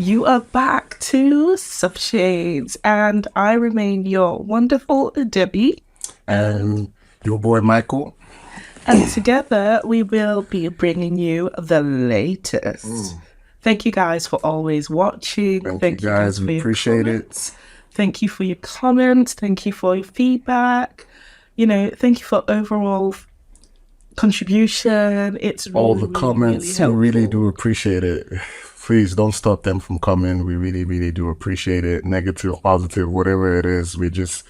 you are back to Subshades, and I remain your wonderful Debbie. And your boy Michael. And together we will be bringing you the latest. Thank you guys for always watching. Thank you guys, we appreciate it. Thank you for your comments. Thank you for your feedback. You know, thank you for overall contribution. It's really, all the comments, really we really do appreciate it. Please don't stop them from coming. We really, really do appreciate it. Negative, positive, whatever it is. We just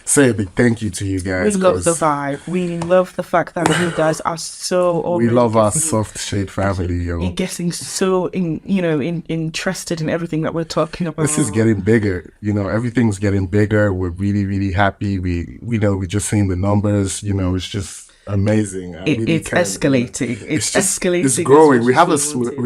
say a big thank you to you guys. We love the vibe. We love the fact that you guys are so. We love our soft shade family, yo. You're getting so interested in everything that we're talking about. This is getting bigger. You know, everything's getting bigger. We're really, really happy. We just seeing the numbers. You know, it's just amazing. It's escalating. It's escalating. It's growing. We have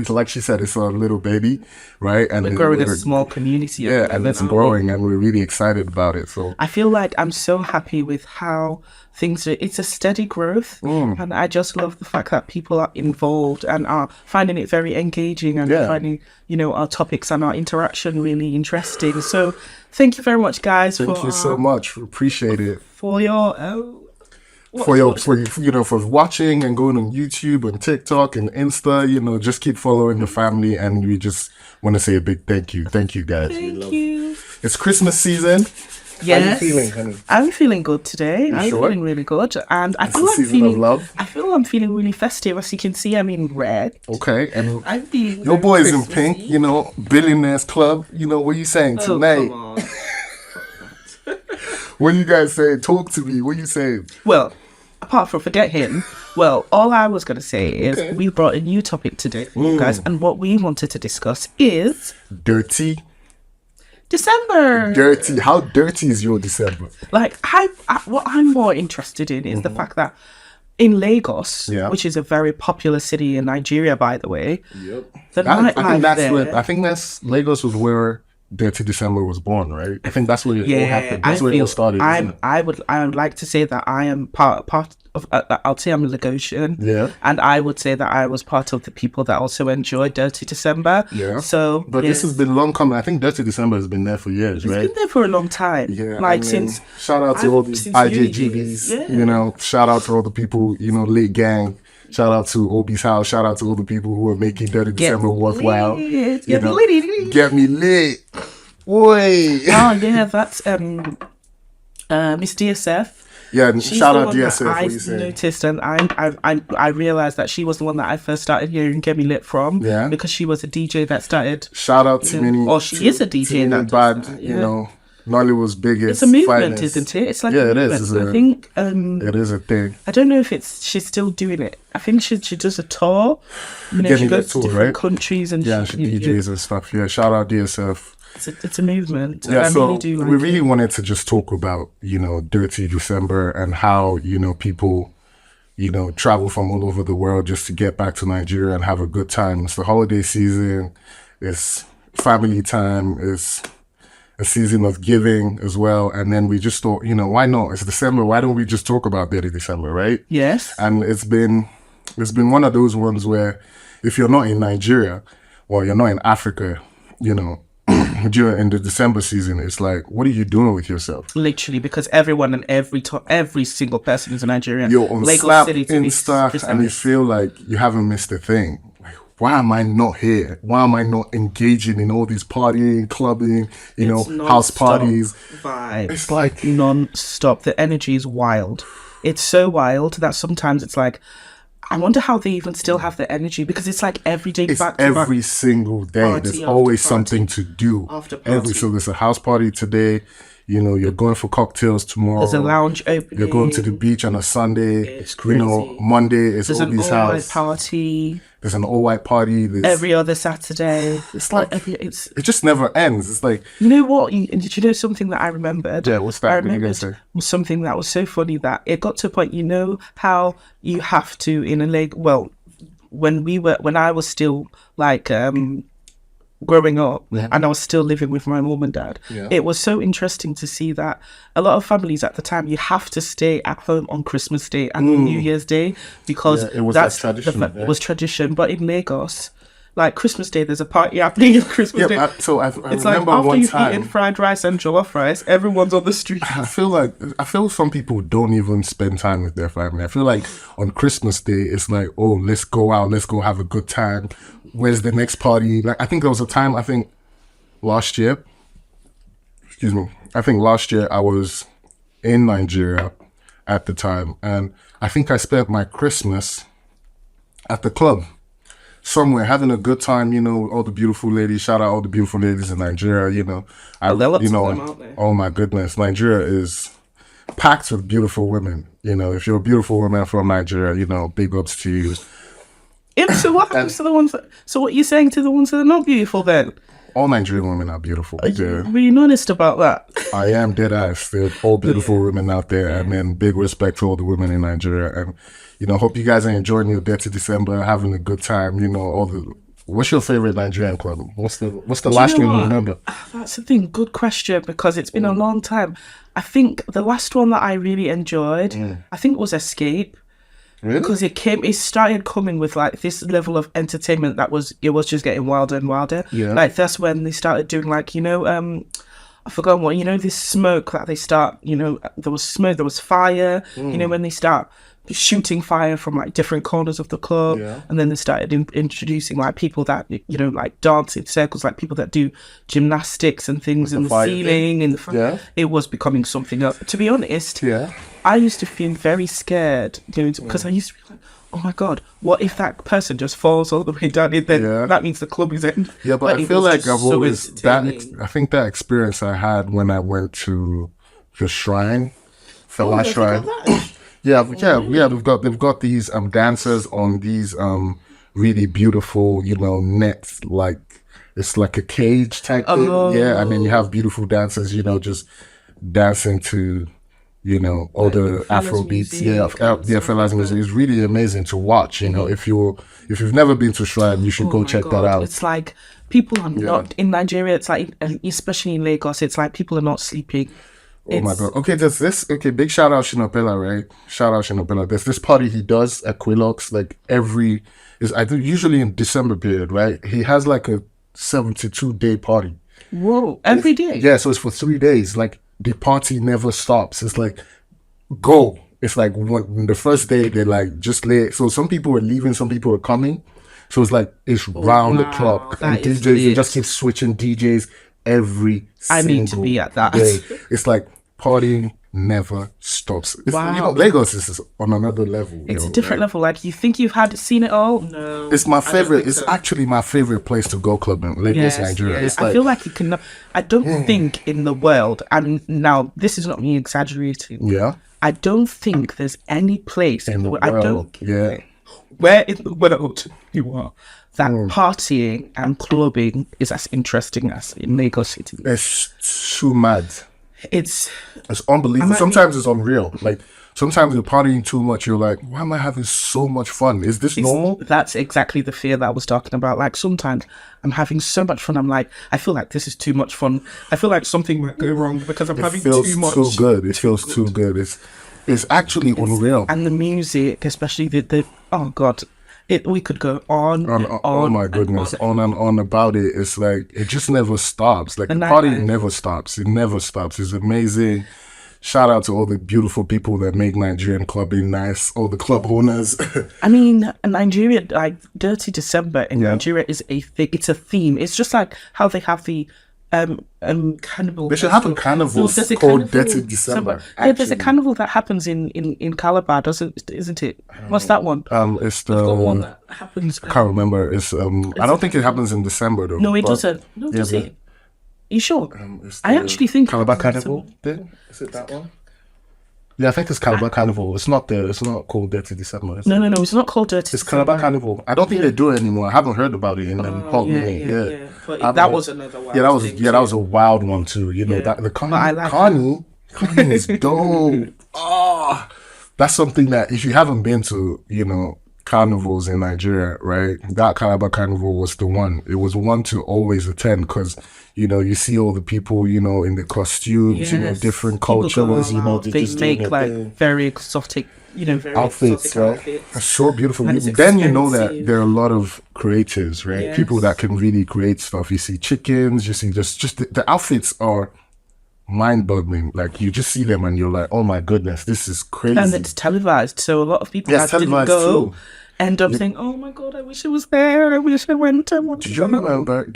like she said, it's a little baby, right? And we're growing a small community. Yeah, and it's growing, and we're really excited about it. So I feel like I'm so happy with how things are. It's a steady growth, and I just love the fact that people are involved and are finding it very engaging and finding, you know, our topics and our interaction really interesting. So thank you very much, guys. Thank you so much. We appreciate it. For your for watching and going on YouTube and TikTok and Insta, you know, just keep following the family, and we just want to say a big thank you you guys. Thank you. It's Christmas season. Yes. How are you feeling, honey? I'm feeling good today. I'm feeling really good, and I feel I'm feeling really festive. As you can see, I'm in red. Okay, and your boy is in pink. You know, Billionaires Club. You know, what are you saying tonight? Come on. What do you guys say? Talk to me. What are you saying? Well, apart from forget him, well, all I was going to say is we brought a new topic today for you guys, and what we wanted to discuss is Dirty December. Dirty. How dirty is your December? Like, what I'm more interested in is the fact that in Lagos, which is a very popular city in Nigeria, by the way, I think that's Lagos was where Dirty December was born, right? I think that's where it all happened. That's where it all started. I would like to say that I am part of. I'll say I'm a Lagosian. Yeah. And I would say that I was part of the people that also enjoyed Dirty December. Yeah. So, but this has been long coming. I think Dirty December has been there for years, right? It's been there for a long time. Yeah. Like since. Shout out to all these IJGBs. Yeah. You know, shout out to all the people. You know, Lit Gang. Shout out to Obi's house. Shout out to all the people who are making Dirty December worthwhile. Get me lit. Get me lit. Boy. Oh yeah, that's Miss DSF. Yeah, She's shout out DSF. I noticed, and I realized that she was the one that I first started hearing Get Me Lit from. Yeah, because she was a DJ that started. Shout out to Timini. Or she is a DJ that bad. You know, Nollywood's biggest. It's a movement, finest. Isn't it? It's like it is. I think it is a thing. I don't know if she's still doing it. I think she does a tour. You know, she goes to different countries and she DJs and stuff. Yeah, shout out DSF. It's a movement. Yeah, so we really wanted to just talk about, you know, Dirty December and how, you know, people, you know, travel from all over the world just to get back to Nigeria and have a good time. It's the holiday season. It's family time. It's a season of giving as well. And then we just thought, you know, why not? It's December. Why don't we just talk about Dirty December, right? Yes. And it's been one of those ones where if you're not in Nigeria or you're not in Africa, you know, in the December season, it's like, what are you doing with yourself? Literally, because everyone and every single person is a Nigerian. You're on Slap, Insta, and you feel like you haven't missed a thing. Like, why am I not here? Why am I not engaging in all these partying, clubbing, you know, house parties? Vibe. It's like non-stop. The energy is wild. It's so wild that sometimes it's like, I wonder how they even still have the energy, because it's like every day. It's every single day. There's always something to do. So there's a house party today. You know, you're going for cocktails tomorrow. There's a lounge opening. You're going to the beach on a Sunday. It's crazy. You know, Monday is Obi's house. Party. There's an all-white party. Every other Saturday. It's like it just never ends. It's like, you know what? Did you know something that I rememed? Yeah, what's that? I remembered something that was so funny that it got to a point. You know how you have to when I was still like growing up, and I was still living with my mom and dad, it was so interesting to see that a lot of families at the time, you have to stay at home on Christmas Day and New Year's Day, because it was tradition. It was tradition. But in Lagos, like Christmas Day, there's a party happening on Christmas Day. I it's like remember after one you've time. eaten fried rice and jollof rice, everyone's on the street. I feel some people don't even spend time with their family. I feel like on Christmas Day, it's like, oh, let's go out, let's go have a good time. Where's the next party? Like, I think there was a time, last year I was in Nigeria at the time, and I think I spent my Christmas at the club somewhere having a good time, all the beautiful ladies. Shout out all the beautiful ladies in Nigeria, oh my goodness, Nigeria is packed with beautiful women. If you're a beautiful woman from Nigeria, big ups to you. So what happens to the ones so what are you saying to the ones that are not beautiful then? All Nigerian women are beautiful. Are you being honest about that? I am dead ass. There are all beautiful women out there, and then big respect to all the women in Nigeria. And hope you guys are enjoying your DettyDecember, having a good time. What's your favorite Nigerian club? What's the last one you remember? That's the thing. Good question, because it's been a long time. I think the last one that I really enjoyed, I think it was Escape. Really? Because it started coming with like this level of entertainment that was just getting wilder and wilder. Yeah. Like that's when they started doing like, I forgot what, this smoke that they start, there was smoke, there was fire, when they start shooting fire from like different corners of the club. Yeah. And then they started introducing like people that, like dance in circles, like people that do gymnastics and things in the ceiling. In the front. Yeah. It was becoming something else. To be honest, yeah. I used to feel very scared because I used to be like, oh my God, what if that person just falls all the way down? Then that means the club is end. Yeah, but I feel like I've always I think that experience I had when I went to the shrine, Fella Shrine. Yeah. They've got these dancers on these really beautiful, nets, like it's like a cage type thing. Yeah, and then you have beautiful dancers, just dancing to all the Afro beats, Fella's music. It's really amazing to watch. If you've never been to Shrine, you should go check that out. It's like people are not in Nigeria. It's like, especially in Lagos, it's like people are not sleeping. Oh my God. Okay, there's this. Okay, big shout out Peller, right? Shout out Peller. There's this party he does at Quilox, like I think usually in December period, right? He has like a 72-day party. Whoa, every day? Yeah, so it's for 3 days. Like, the party never stops. It's like, go. It's like the first day they like just lay. So some people are leaving, some people are coming. So it's like it's round the clock. And DJs, you just keep switching DJs every single I need to be at that. day. It's like partying never stops. Wow. Lagos is on another level. It's a different level. Like, you think you've seen it all? No. It's my favorite. It's actually my favorite place to go club in Lagos, Nigeria. Yes. I feel like you can. I don't think in the world, and now this is not me exaggerating. Yeah. I don't think there's any place in the world. Where in the world you are that partying and clubbing is as interesting as in Lagos City. It's too mad. It's unbelievable. Sometimes it's unreal. Like, sometimes you're partying too much. You're like, why am I having so much fun? Is this normal? That's exactly the fear that I was talking about. Like, sometimes I'm having so much fun. I'm like, I feel like this is too much fun. I feel like something might go wrong because I'm having too much. It feels too good. It feels too good. It's actually unreal. And the music, especially the oh God. We could go on and on. Oh my goodness, on and on about it. It's like, it just never stops. Like, the party never stops. It never stops. It's amazing. Shout out to all the beautiful people that make Nigerian clubbing nice, all the club owners. I mean, Nigeria, like, Dirty December in Nigeria is a thing. It's a theme. It's just like how they have the carnival. They should have a carnival called Dirty December. Yeah, there's a carnival that happens in Calabar, isn't it? What's that one? It's the one that happens. I can't remember. It's I don't think it happens in December though. No, it doesn't. No, does it? Are you sure? I actually think Calabar Carnival. Is it that one? Yeah, I think it's Calabar Carnival. It's not called Dirty December. No, it's not called Dirty It's Calabar Carnival. I don't think they do it anymore. I haven't heard about it in hot minute. Yeah. But that was another wild that was a wild one too. That the Carnival is dope. Oh, that's something that if you haven't been to, carnivals in Nigeria, right? That Calabar Carnival was the one. It was one to always attend because, you see all the people, in the costumes, different cultures, they make like very exotic very outfits, exotic right? outfits. That's so beautiful. And it's Then you know that expensive. there are a lot of creatives, right? Yes. People that can really create stuff. You see chickens, you see just the outfits are mind-boggling. Like you just see them and you're like, oh my goodness, this is crazy. And it's televised, so a lot of people Yes, that didn't televised go too. end up saying, "Oh my god, I wish I was there. I wish I went." Do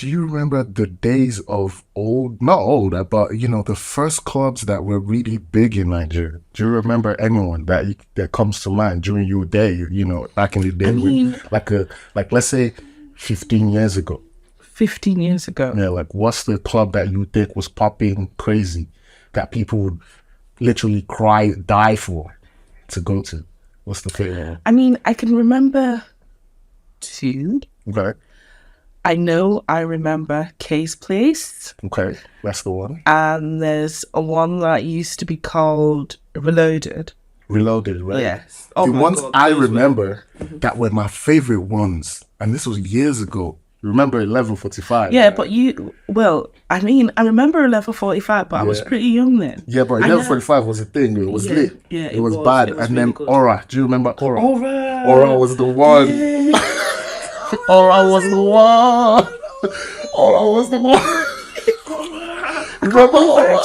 you remember the days of not old, but the first clubs that were really big in Nigeria? Do you remember anyone that comes to mind during your day, back in the day? I mean, like let's say 15 years ago. 15 years ago. Yeah, like what's the club that you think was popping crazy that people would literally die for to go to? What's the favorite? I mean, I can remember two. Okay. I remember Kay's Place. Okay, that's the one. And there's a one that used to be called Reloaded. Reloaded, right? Yes. The ones I remember that were my favorite ones, and this was years ago. Remember 11:45? Yeah, but I remember 11:45, but I was pretty young then. Yeah, but 11:45 was a thing. It was lit. Yeah, it was bad. It was and really then good. Aura. Do you remember Aura? Aura. Aura was the one. Yeah. Aura was the one. Aura was the one. Remember Aura?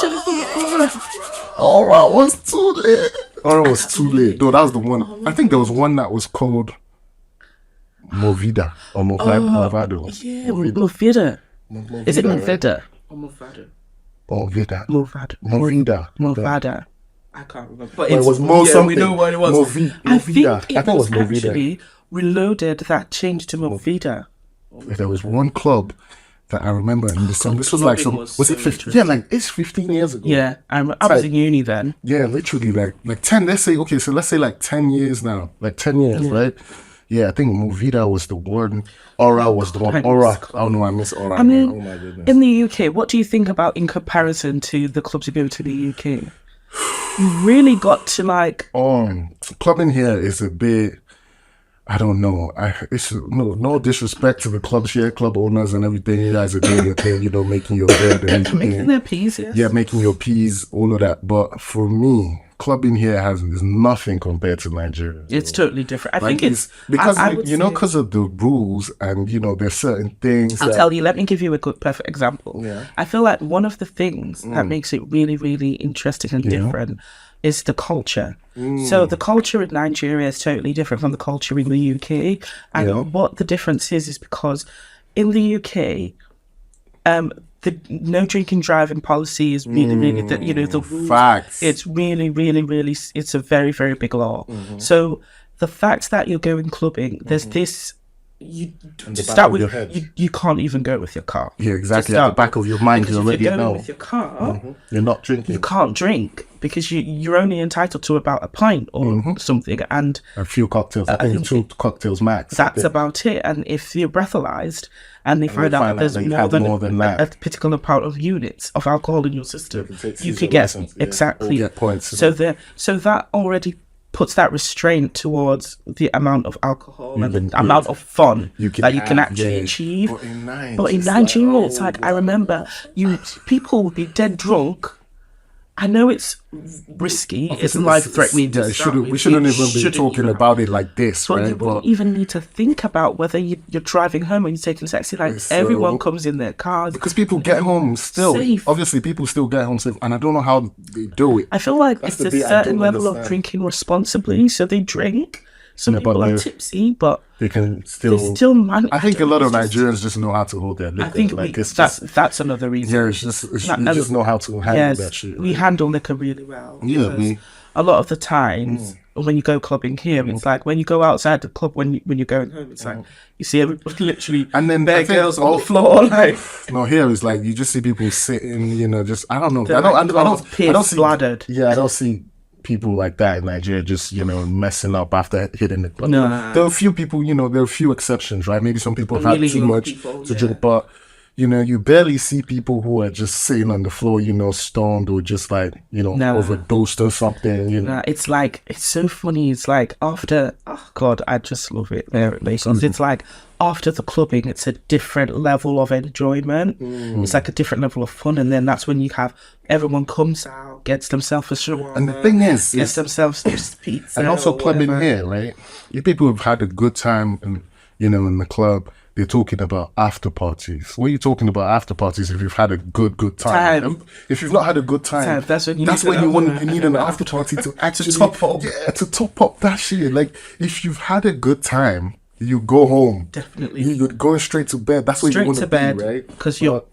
Aura was too lit. Aura was too lit. No, that was the one. I think there was one that was called Movida or Movado. Yeah, Movida. Is it Movida? Or Movado? Movida. Movado.Movida. Movada. I can't remember. But It was more something. we know what it was. I think it was Movida. actually Reloaded that changed to Movida. There was one club that I remember in December. This was like clubbing was it so 15? Yeah, like it's 15 years ago. Yeah, I was in uni then. Yeah, literally like 10. Let's say like 10 years now. Like 10 years, right? Yeah, I think Movida was the one. Aura was the one. Aura. Oh no, I miss Aura. I mean, oh my goodness. in the UK, what do you think about in comparison to the clubs you go to the UK? You really got to like. Clubbing here is a bit. I don't know. It's no disrespect to the clubs here, club owners and everything. You guys are doing your thing, making your bed and Making their peas, yes. yeah, making your peas, all of that. But for me, clubbing here is nothing compared to Nigeria. It's totally different. I Like, think it's because I would say- because of the rules and there's certain things. I'll tell you. Let me give you a good, perfect example. Yeah. I feel like one of the things that makes it really, really interesting and different is the culture. So the culture in Nigeria is totally different from the culture in the UK. And what the difference is because in the UK, the no drinking driving policy is really, really, the rules. Facts. It's really, really, really, it's a very, very big law. So the fact that you're going clubbing, there's this. You to start with, you can't even go with your car. Yeah, exactly. At the back of your mind, you already if you're going know. with your car, You're not drinking. you can't drink because you're only entitled to about a pint or something, and A few cocktails. I think 2 cocktails max. that's about it. And if you're breathalyzed and they find out that there's you more have than, more than that. a particular amount of units of alcohol in your system, take you CSO could get license, yeah, exactly or get points. So that already puts that restraint towards the amount of alcohol and the amount of fun that you can actually achieve. But in Nigeria, it's like I remember people would be dead drunk. I know it's risky, it's life-threatening. Yeah, we shouldn't even be talking about it like this, But right? you wouldn't even need to think about whether you're driving home when you're taking a taxi. Like everyone comes in their cars. Because people get home still. Safe. Obviously, people still get home safe, and I don't know how they do it. I feel like That's it's the a bit I certain don't level of understand. drinking responsibly, so they drink. Some Yeah, people but are tipsy, but They can they still. still manage. I think a lot of Nigerians just know how to hold their liquor. I think that's another reason. yeah, you just know how to handle that shit. We handle liquor really well. Yeah, because a lot of the times when you go clubbing here, it's like when you go outside the club when you're going home, it's like you see everybody literally And then bare I think girls on the floor, like No, here is like you just see people sitting, just I don't know. they're I don't see. bladdered. Yeah, I don't see people like that in Nigeria just messing up after hitting the club. No. There are a few people, there are a few exceptions, right? Maybe some people have Really too young much people, to drink, but you know, you barely see people who are just sitting on the floor, you know, stoned or just like, you know, overdosed or something, you know. It's like, it's so funny. It's like after, oh God, I just love it. It's like after the clubbing, it's a different level of enjoyment. It's like a different level of fun. And then that's when you have everyone comes out, gets themselves a shawarma. And the thing is, gets themselves pizza. And also clubbing here, right? You people have had a good time, and you know, in the club. They're talking about after parties. What are you talking about after parties if you've had a good time? If you've not had a good time, that's when you need an after party to actually top up. Yeah, to top up that shit. Like if you've had a good time, you go home. Definitely. You're going straight to bed. That's what you want to be, right? Because you've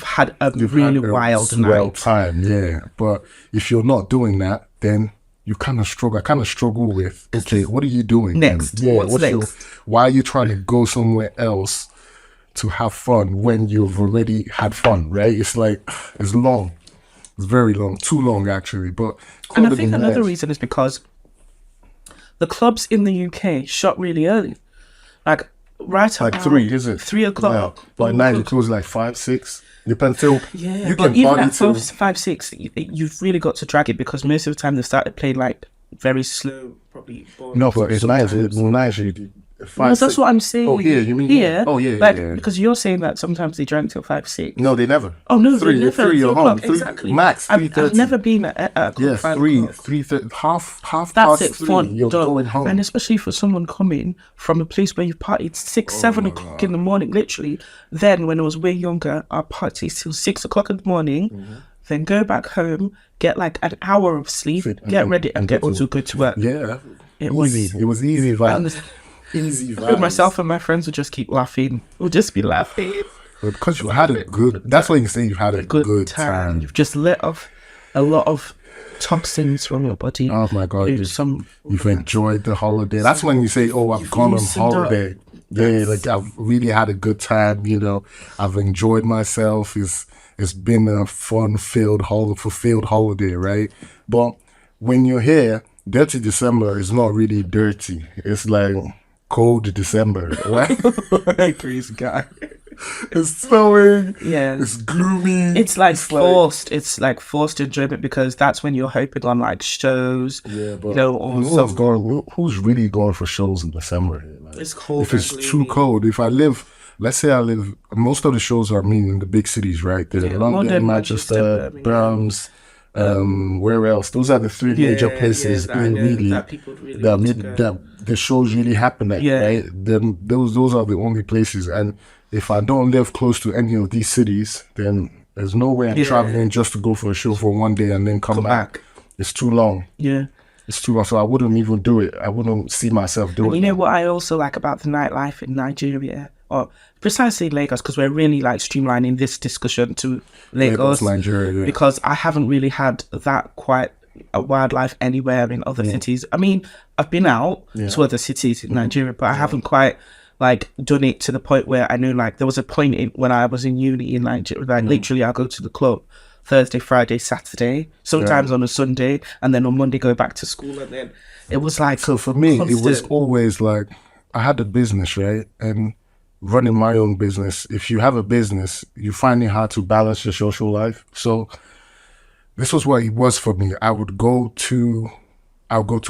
had a really wild night. Time, yeah. But if you're not doing that, then you kind of struggle. I kind of struggle with, okay, what are you doing next? Yeah, what's next? Why are you trying to go somewhere else to have fun when you've already had fun, right? It's like, it's long. It's very long. Too long, actually. But and I think another reason is because the clubs in the UK shut really early. Like, right like 3, is it? 3 o'clock. Yeah. Like 9, it closes like 5, 6. Depends till you can even at 5, 6, you've really got to drag it because most of the time they started playing like very slow, probably. No, but it's nice. It's nice. You do 5, that's what I'm saying. Oh, here, you mean here? Oh, yeah, like, yeah. Because you're saying that sometimes they drank till 5, 6. No, they never. Oh no, 3, never. 3 you're home. 3 exactly. Max 3:30. I've never been at a club. Yeah, 3:30. Half that's past it. 3. Fun. You're going home, and especially for someone coming from a place where you've partied 6, 7 o'clock in the morning, literally. Then when I was way younger, I partied till 6 o'clock in the morning. Then go back home, get like an hour of sleep, get ready, and get also go to work. Yeah, it was easy. It was easy vibes. Easy vibes. Myself and my friends would just keep laughing. We'll just be laughing. Because you had a good. That's what you say. You had a good time. You've just let off a lot of toxins from your body. Oh my God! You've enjoyed the holiday. That's when you say, "Oh, I've gone on holiday." Yeah, like I've really had a good time. You know, I've enjoyed myself. It's been a fulfilled holiday, right? But when you're here, Dirty December is not really dirty. It's like cold December, right? Praise God. It's snowing. Yeah. It's gloomy. It's like forced. It's like forced enjoyment because that's when you're hoping on like shows. Yeah, but you know, or who's really going for shows in December? Like, it's cold. If it's too cold, let's say I live. Most of the shows are in the big cities, right? There's London, Manchester, Birmingham. Where else? Those are the 3 major places that the shows really happen at, right? Then those are the only places. And if I don't live close to any of these cities, then there's no way I'm traveling just to go for a show for one day and then come back. It's too long. Yeah. It's too long. So I wouldn't even do it. I wouldn't see myself doing it. You know what I also like about the nightlife in Nigeria? Or precisely Lagos, because we're really like streamlining this discussion to Lagos, Nigeria, because I haven't really had that quite a wildlife anywhere in other cities. I mean, I've been out to other cities in Nigeria, but I haven't quite like done it to the point where I knew like there was a point when I was in uni in Nigeria, like literally I'll go to the club Thursday, Friday, Saturday, sometimes on a Sunday, and then on Monday go back to school, and then it was like so for me constant. It was always like I had a business, right? And running my own business, if you have a business, you find it hard to balance your social life. So this was what it was for me. I would go to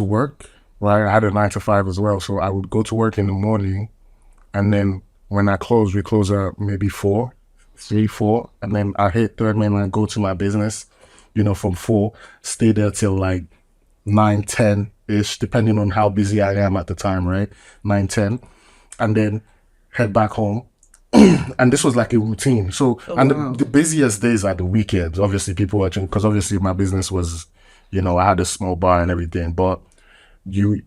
work, right? I had a 9 to 5 as well. So I would go to work in the morning, and then when we close at maybe 4, and then I hit Third-Man and I go to my business, you know, from 4, stay there till like 9, 10-ish, depending on how busy I am at the time, right? 9, 10, and then head back home. And this was like a routine. So, the busiest days are the weekends. Obviously, people watching, because obviously my business was, you know, I had a small bar and everything, but you're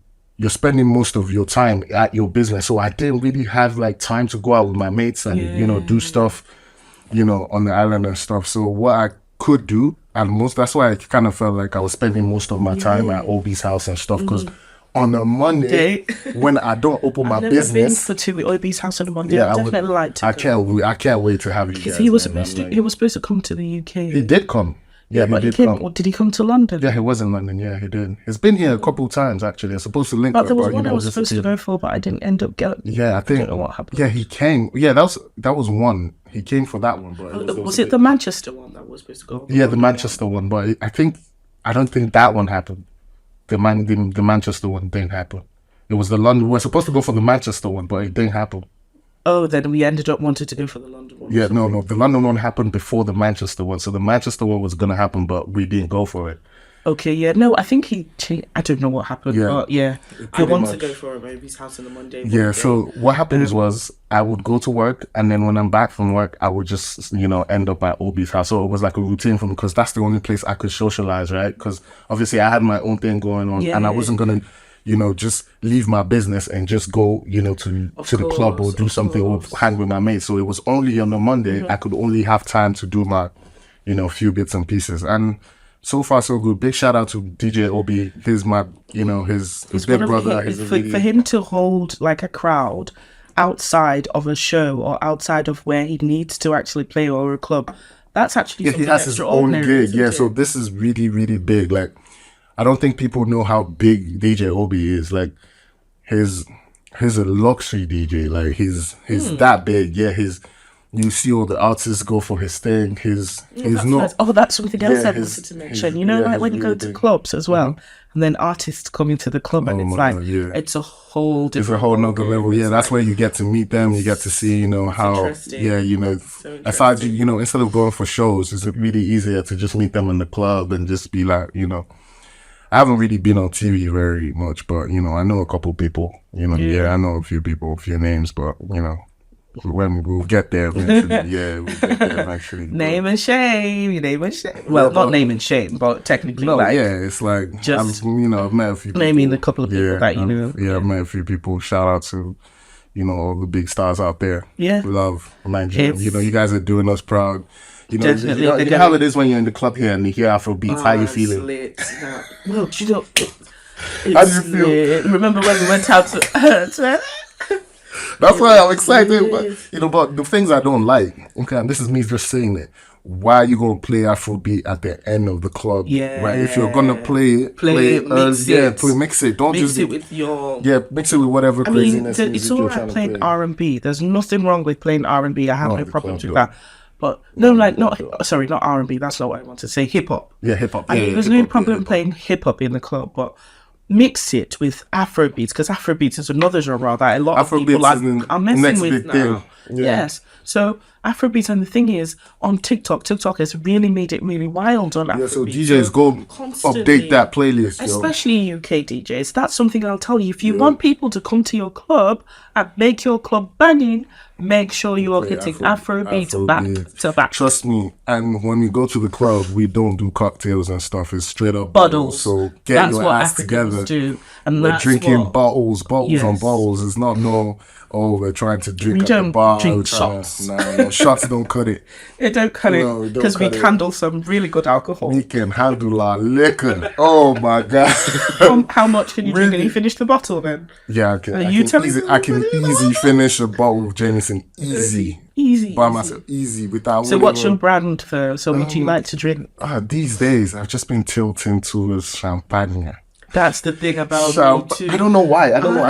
spending most of your time at your business. So I didn't really have like time to go out with my mates and, you know, do stuff, you know, on the island and stuff. So what I could do, that's why I kind of felt like I was spending most of my time at Obi's house and stuff, because on a Monday, when I don't open my business, I've never been for two at Obi's house on a Monday. Yeah, I definitely like to. I can't wait to have you guys. He was supposed to come to the UK. He did come. Yeah, but he did come. Or did he come to London? Yeah, he was in London. Yeah, he did. He's been here a couple of times actually. I'm supposed to link. But there was one I was supposed to go for, but I didn't end up getting. Yeah, I think. I don't know what happened. Yeah, he came. Yeah, that was one. He came for that one, but was it the Manchester one that was supposed to go? Yeah, the Manchester one, but I don't think that one happened. The Manchester one didn't happen. It was the London. We were supposed to go for the Manchester one, but it didn't happen. Oh, then we ended up wanting to go for the London one. Yeah, no. The London one happened before the Manchester one, so the Manchester one was gonna happen, but we didn't go for it. Okay, yeah, no, I think he changed. I don't know what happened, but yeah, he wants to go for Obi's house on the Monday. Yeah, so what happens was I would go to work, and then when I'm back from work, I would just, end up at Obi's house. So it was like a routine for me, because that's the only place I could socialize, right? Because obviously I had my own thing going on, and I wasn't gonna, just leave my business and just go, to the club or do something or hang with my mates. So it was only on a Monday I could only have time to do my, few bits and pieces. And so far, so good. Big shout out to DJ Obi. He's my, his big brother. For him to hold like a crowd outside of a show or outside of where he needs to actually play or a club, that's actually he has his own gig. Yeah, so this is really, really big. Like, I don't think people know how big DJ Obi is. Like, he's a luxury DJ. Like, he's that big. Yeah, you see all the artists go for his thing. He's not. Nice. Oh, that's something else I wanted to mention. Like when you go to clubs as well, and then artists come into the club, and it's like it's a whole different. It's a whole nother level. Yeah, that's where you get to meet them. You get to see, how. Yeah, aside, instead of going for shows, it's really easier to just meet them in the club and just be like, I haven't really been on TV very much, but I know a couple people. I know a few people, a few names, but when we'll get there eventually. We'll get there eventually. Name and shame. Well, not name and shame, but technically, it's like just I've met a few people. Naming a couple of people that you know. Yeah, I've met a few people. Shout out to all the big stars out there. Yeah, we love Nigeria. You guys are doing us proud. Definitely. You know how it is when you're in the club here and you hear Afrobeats. How you feeling? Well, how do you feel? Remember when we went out to That's why I'm excited. But the things I don't like, okay, and this is me just saying it. Why are you gonna play Afrobeat at the end of the club? Yeah. Right. If you're gonna play it, mix it. Don't mix it with your. Yeah, mix it with whatever craziness. It's all right playing R&B. There's nothing wrong with playing R&B. I have no problems with that. But not R&B. That's not what I want to say. Hip hop. Yeah, hip hop. There's no problem playing hip hop in the club, but mix it with Afrobeats, because Afrobeats is another genre that a lot of people are messing with now. Yes. So Afrobeats, and the thing is, on TikTok has really made it really wild on Afrobeats. Yeah, so DJs go update that playlist. Especially UK DJs. That's something I'll tell you. If you want people to come to your club and make your club banging, make sure you are hitting Afrobeat back to back. Trust me. And when we go to the club, we don't do cocktails and stuff. It's straight up bottles. So get your ass together. And we're drinking bottles on bottles. It's not we're trying to drink at the bar. Drink shots. No, shots don't cut it. It don't cut it, because we handle some really good alcohol. We can handle our liquor. Oh my God. How much can you drink? Can you finish the bottle then? Yeah, okay. I can easily finish a bottle of Jameson. Easy. By myself. Easy. Without. So what's your brand for? So what do you like to drink? These days, I've just been tilting towards champagne. That's the thing about me too. I don't know why. I don't know.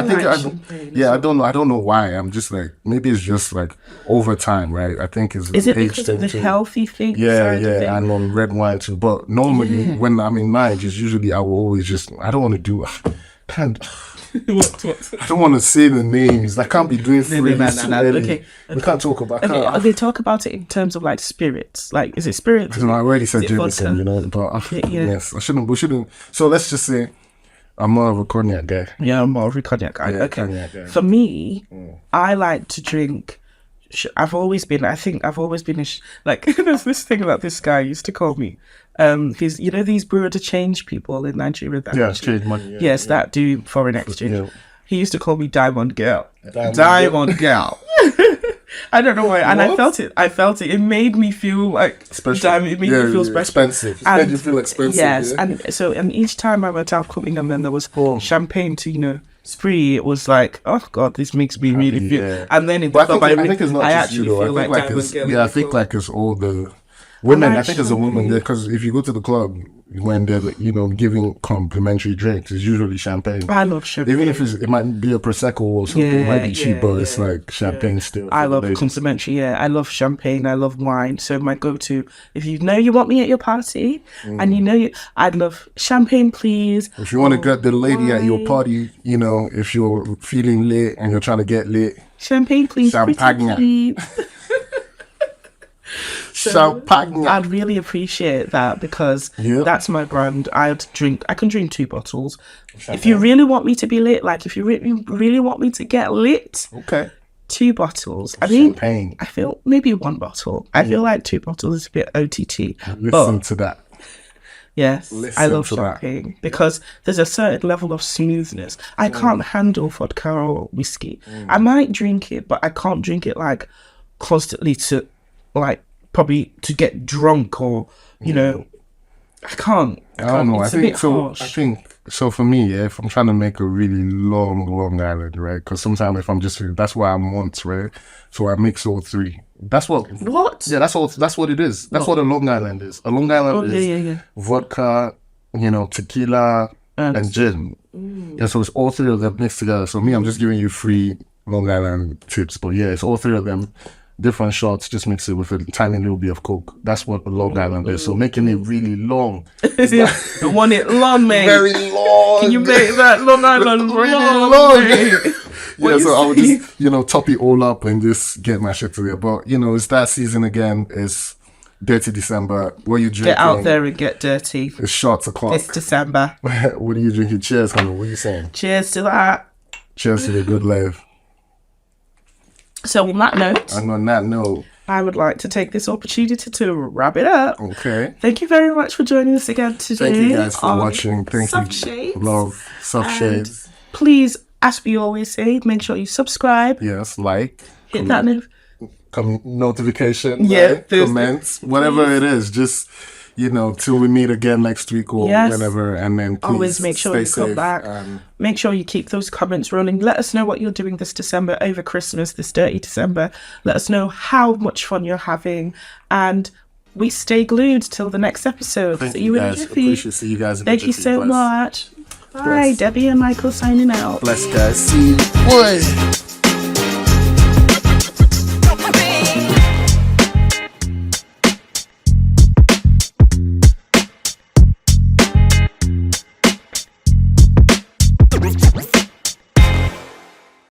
I don't know why. I'm just like, maybe it's just like over time, right? I think it's. Is it because of the healthy thing? Yeah, and on red wine too. But normally when I'm in Naija, usually I will always just. I don't want to do. What? I don't want to say the names. I can't be doing three. Okay. We can't talk about. They talk about it in terms of like spirits. Like, is it spirits? I already said Jameson, but yes, I shouldn't. We shouldn't. So let's just say. I'm more of a cognac guy. Yeah, I'm more of a cognac guy. Yeah, okay. Cognac guy. For me, I like to drink. I've always been like. There's this thing that this guy used to call me. He's these bureau de change people in Nigeria that change money. That do foreign exchange. Yeah. He used to call me Diamond Girl. Diamond Girl. I don't know why, and I felt it. It made me feel like special. It made me feel special. Expensive. It made you feel expensive. Yes, and each time I went out clubbing, and then there was champagne to spree. It was like, oh God, this makes me really feel. Yeah. And then in the club, I think it's not just you though. I think like it's all the women. I think as a woman, because if you go to the club, when they're, you know, giving complimentary drinks. It's usually champagne. I love champagne. Even if it might be a Prosecco or something, it might be cheap, but it's like champagne still. I love complimentary, I love champagne, I love wine. So my go-to, if you know you want me at your party, and you know I'd love champagne, please. If you want to get the lady at your party, you know, if you're feeling lit and you're trying to get lit. Champagne, please. Champagne. Champagne. I'd really appreciate that because that's my brand. I can drink 2 bottles. Champagne. If you really want me to be lit, like if you really want me to get lit, 2 bottles. I mean, champagne. I feel maybe 1 bottle. I feel like 2 bottles is a bit OTT. Listen to that. Yes, I love champagne because there's a certain level of smoothness. I can't handle vodka or whiskey. I might drink it, but I can't drink it like constantly to like probably to get drunk or, you know, I can't. I don't know. It's I think so. Harsh. I think so. For me, if I'm trying to make a really long island, right? Because sometimes if I'm just, that's what I want, right? So I mix all 3. That's what. What? Yeah, that's all. That's what it is. That's what a Long Island is. A Long Island is vodka, you know, tequila, and gin. Yeah, so it's all 3 of them mixed together. So me, I'm just giving you 3 Long Island tips, but yeah, it's all 3 of them. Different shots, just mix it with a tiny little bit of Coke. That's what a Long Island is. So making it really long. I want it long, man. Very long. Can you make that Long Island really long? Yeah, so I would just, you know, top it all up and just get my shit to it. But, you know, it's that season again. It's Dirty December. What are you drinking? Get out there and get dirty. It's shots o'clock. It's December. What are you drinking? Cheers, honey. What are you saying? Cheers to that. Cheers to the good life. So on that note, and on that note, I would like to take this opportunity to wrap it up. Okay. Thank you very much for joining us again today. Thank you guys for watching. Thank Subshades. you. Love Subshades. Please, as we always say, make sure you subscribe. Yes, like. Hit that notification. Yeah. Right? Comments. Whatever it is. Just, you know, till we meet again next week or whenever. And then please always make sure you come back. Make sure you keep those comments rolling. Let us know what you're doing this December over Christmas, this Dirty December. Let us know how much fun you're having. And we stay glued till the next episode. Thank you guys. Appreciate to see you guys. Thank you so much. Bye. Debbie and Michael signing out. Bless guys. See you. Boys.